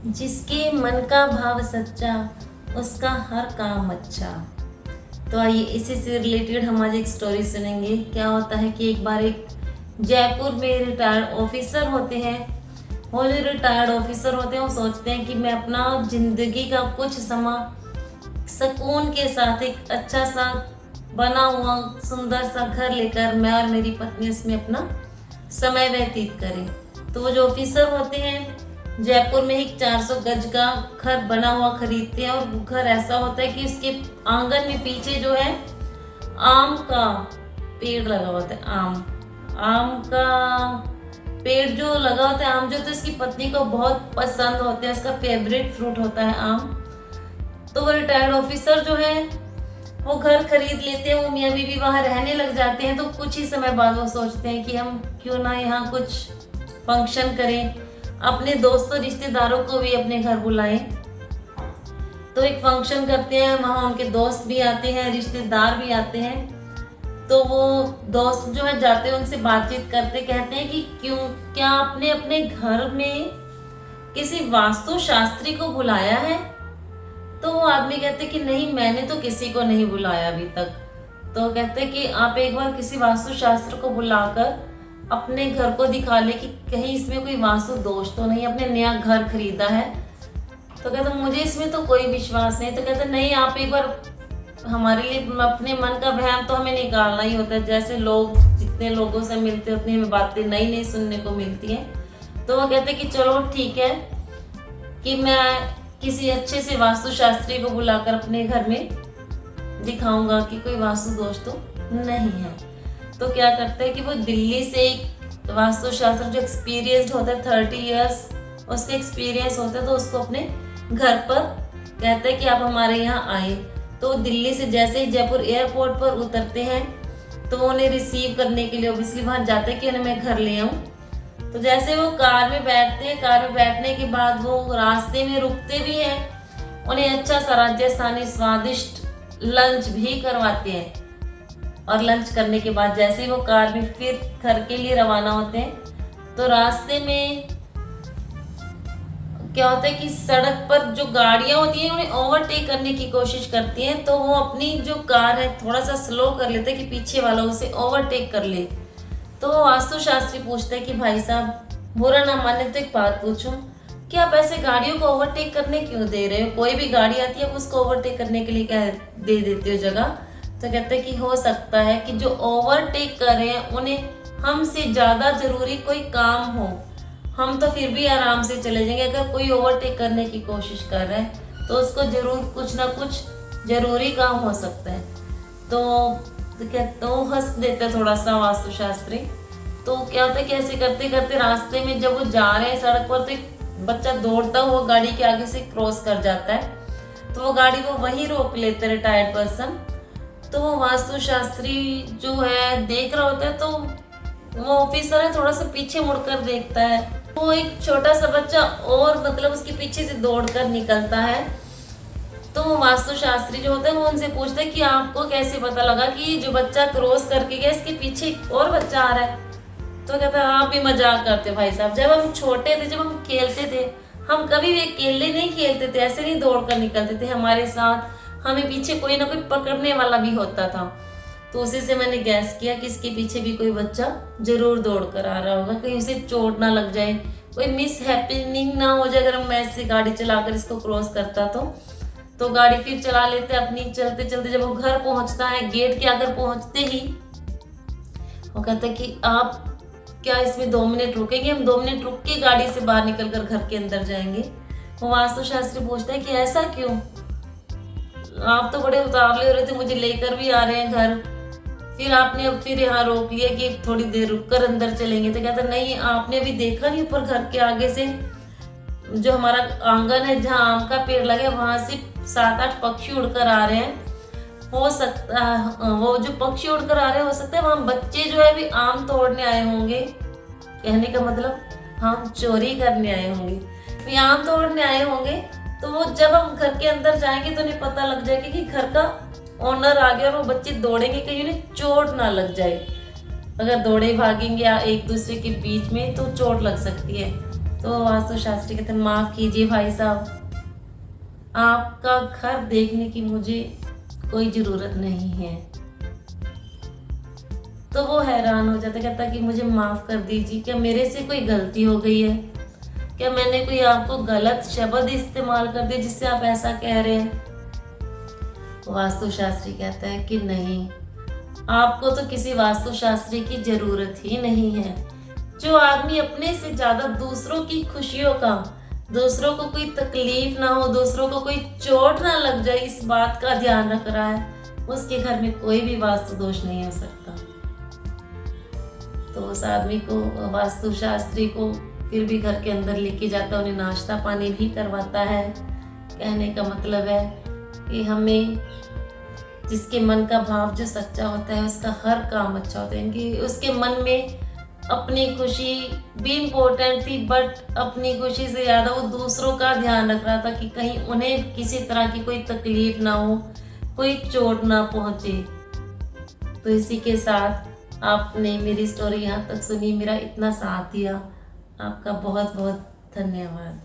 जिसके मन का भाव सच्चा, उसका हर काम अच्छा। तो आइए इसी से रिलेटेड हम आज एक स्टोरी सुनेंगे। क्या होता है कि एक बार एक जयपुर में रिटायर्ड ऑफिसर होते हैं। वो जो रिटायर्ड ऑफिसर होते हैं वो सोचते हैं कि मैं अपना जिंदगी का कुछ समय सुकून के साथ एक अच्छा सा बना हुआ सुंदर सा घर लेकर मैं और मेरी पत्नी उसमें अपना समय व्यतीत करें। तो वो जो ऑफिसर होते हैं जयपुर में एक 400 गज का घर बना हुआ खरीदते हैं, और घर ऐसा होता है कि उसके आंगन में पीछे जो है आम का पेड़ लगा होता है। आम का पेड़ जो लगा होता है, आम जो तो इसकी पत्नी को बहुत पसंद होते हैं, उसका फेवरेट फ्रूट होता है आम। तो वो रिटायर्ड ऑफिसर जो है वो घर खरीद लेते हैं, वो मियाँ बीवी वहां रहने लग जाते हैं। तो कुछ ही समय बाद वो सोचते हैं कि हम क्यों ना यहाँ कुछ फंक्शन करें, अपने दोस्तों रिश्तेदारों को भी अपने घर बुलाएं। तो एक फंक्शन करते हैं, वहाँ उनके दोस्त भी आते हैं, रिश्तेदार भी आते हैं। तो वो दोस्त जो है जाते हैं, उनसे बातचीत करते, कहते हैं कि क्यों, क्या आपने अपने घर में किसी वास्तु शास्त्री को बुलाया है? तो वो आदमी कहते कि नहीं, मैंने तो किसी को नहीं बुलाया अभी तक। तो कहते कि आप एक बार किसी वास्तु शास्त्र को बुलाकर अपने घर को दिखा ले कि कहीं इसमें कोई वास्तु दोष तो नहीं, अपने नया घर खरीदा है। तो कहते मुझे इसमें तो कोई विश्वास नहीं। तो कहते नहीं, आप एक बार हमारे लिए अपने मन का वहम तो हमें निकालना ही होता है। जैसे लोग जितने लोगों से मिलते हैं उतनी हमें बातें नई नई सुनने को मिलती हैं। तो वो कहते कि चलो ठीक है कि मैं किसी अच्छे से वास्तु शास्त्री को बुलाकर अपने घर में दिखाऊंगा कि कोई वास्तु दोष तो नहीं है। तो क्या करते हैं कि वो दिल्ली से एक वास्तु शास्त्र जो एक्सपीरियंस्ड होता है, 30 इयर्स उसके एक्सपीरियंस होता है, तो उसको अपने घर पर कहते हैं कि आप हमारे यहाँ आए। तो दिल्ली से जैसे ही जयपुर एयरपोर्ट पर उतरते हैं तो उन्हें रिसीव करने के लिए ऑब्वियसली वहां जाते हैं कि उन्हें मैं घर ले आऊँ। तो जैसे वो कार में बैठते हैं, कार में बैठने के बाद वो रास्ते में रुकते भी हैं, उन्हें अच्छा सा राजस्थानी स्वादिष्ट लंच भी करवाते हैं। और लंच करने के बाद जैसे ही वो कार में फिर घर के लिए रवाना होते हैं, तो रास्ते में क्या होता है कि सड़क पर जो गाड़ियां होती हैं उन्हें ओवरटेक करने की कोशिश करती हैं। तो वो अपनी जो कार है थोड़ा सा स्लो कर लेते हैं कि पीछे वाला उसे ओवरटेक कर ले। तो वास्तु शास्त्री पूछते हैं कि भाई साहब, बुरा ना माने तो एक बात पूछूं, कि आप ऐसे गाड़ियों को ओवरटेक करने क्यों दे रहे हो? कोई भी गाड़ी आती है आप उसको ओवरटेक करने के लिए क्या दे देते हो जगह? तो कहते हैं कि हो सकता है कि जो ओवरटेक कर रहे हैं उन्हें हमसे ज्यादा जरूरी कोई काम हो, हम तो फिर भी आराम से चले जाएंगे। अगर कोई ओवरटेक करने की कोशिश कर रहा है तो उसको जरूर कुछ ना कुछ जरूरी काम हो सकता है। तो हंस देते थोड़ा सा वास्तु शास्त्री। तो क्या होता है कि ऐसे करते करते रास्ते में जब वो जा रहे हैं सड़क पर, तो एक बच्चा दौड़ता हुआ गाड़ी के आगे से क्रॉस कर जाता है। तो वो गाड़ी को वहीं रोक लेते रिटायर्ड पर्सन। तो वो वास्तु शास्त्री जो है देख रहा होता है, तो वो ऑफिसर है थोड़ा सा पीछे मुड़कर देखता है। वो एक छोटा सा बच्चा और मतलब उसके पीछे से दौड़कर निकलता है। तो वो वास्तु शास्त्री जो होता है वो उनसे पूछता है कि आपको कैसे पता लगा कि जो बच्चा क्रॉस करके गया इसके पीछे एक और बच्चा आ रहा है? तो कहता है आप भी मजाक करते हो भाई साहब, जब हम छोटे थे, जब हम खेलते थे, हम कभी भी अकेले नहीं खेलते थे, ऐसे नहीं दौड़ कर निकलते थे, हमारे साथ हमें पीछे कोई ना कोई पकड़ने वाला भी होता था। तो उसी से मैंने गैस किया कि इसके पीछे भी कोई बच्चा जरूर दौड़ कर आ रहा होगा, कहीं उसे चोट ना लग जाए, कोई मिस हैपनिंग ना हो जाए अगर मैं ऐसे गाड़ी चलाकर इसको क्रॉस करता। तो गाड़ी फिर चला लेते अपनी, चलते चलते जब वो घर पहुंचता है, गेट के आगे पहुंचते ही वो कहता है कि आप क्या इसमें 2 मिनट रुकेंगे? हम 2 मिनट रुक के गाड़ी से बाहर निकलकर घर के अंदर जाएंगे। वो वास्तु शास्त्री पूछता है कि ऐसा क्यों, आप तो बड़े उतावले हो रहे थे, मुझे लेकर भी आ रहे हैं घर, फिर आपने अब फिर यहाँ रोक लिया कि थोड़ी देर रुककर अंदर चलेंगे। तो कहता नहीं, आपने अभी देखा नहीं ऊपर घर के आगे से जो हमारा आंगन है जहाँ आम का पेड़ लगे, वहां से 7-8 पक्षी उड़कर आ रहे हैं। हो सकता है वो जो पक्षी उड़कर आ रहे हैं, हो सकता है वहां बच्चे जो है भी आम तोड़ने आए होंगे। कहने का मतलब हम चोरी करने आए होंगे, भी आम तोड़ने आए होंगे। तो वो जब हम घर के अंदर जाएंगे तो उन्हें पता लग जाएगा कि घर का ओनर आ गया, और वो बच्चे दौड़ेंगे कहीं उन्हें चोट ना लग जाए। अगर दौड़े भागेंगे या एक दूसरे के बीच में तो चोट लग सकती है। तो वास्तु शास्त्री कहते हैं माफ कीजिए भाई साहब, आपका घर देखने की मुझे कोई जरूरत नहीं है। तो वो हैरान हो जाता, कहता कि मुझे माफ कर दीजिए, क्या मेरे से कोई गलती हो गई है, क्या मैंने कोई आपको गलत शब्द इस्तेमाल कर दिया जिससे आप ऐसा कह रहे हैं। वास्तु शास्त्री कहता है कि नहीं, आपको तो किसी वास्तु शास्त्री की जरूरत ही नहीं है। जो आदमी अपने से ज्यादा दूसरों की खुशियों का, दूसरों को कोई तकलीफ ना हो, दूसरों को कोई चोट ना लग जाए, इस बात का ध्यान रख रहा है, उसके घर में कोई भी वास्तु दोष नहीं हो सकता। तो उस आदमी को, वास्तु शास्त्री को फिर भी घर के अंदर लेके जाता है, उन्हें नाश्ता पानी भी करवाता है। कहने का मतलब है कि हमें, जिसके मन का भाव जो सच्चा होता है उसका हर काम अच्छा होता है। कि उसके मन में अपनी खुशी भी इम्पोर्टेंट थी, बट अपनी खुशी से ज़्यादा वो दूसरों का ध्यान रख रहा था कि कहीं उन्हें किसी तरह की कोई तकलीफ ना हो, कोई चोट ना पहुंचे। तो इसी के साथ आपने मेरी स्टोरी यहाँ तक सुनी, मेरा इतना साथ दिया, आपका बहुत बहुत धन्यवाद।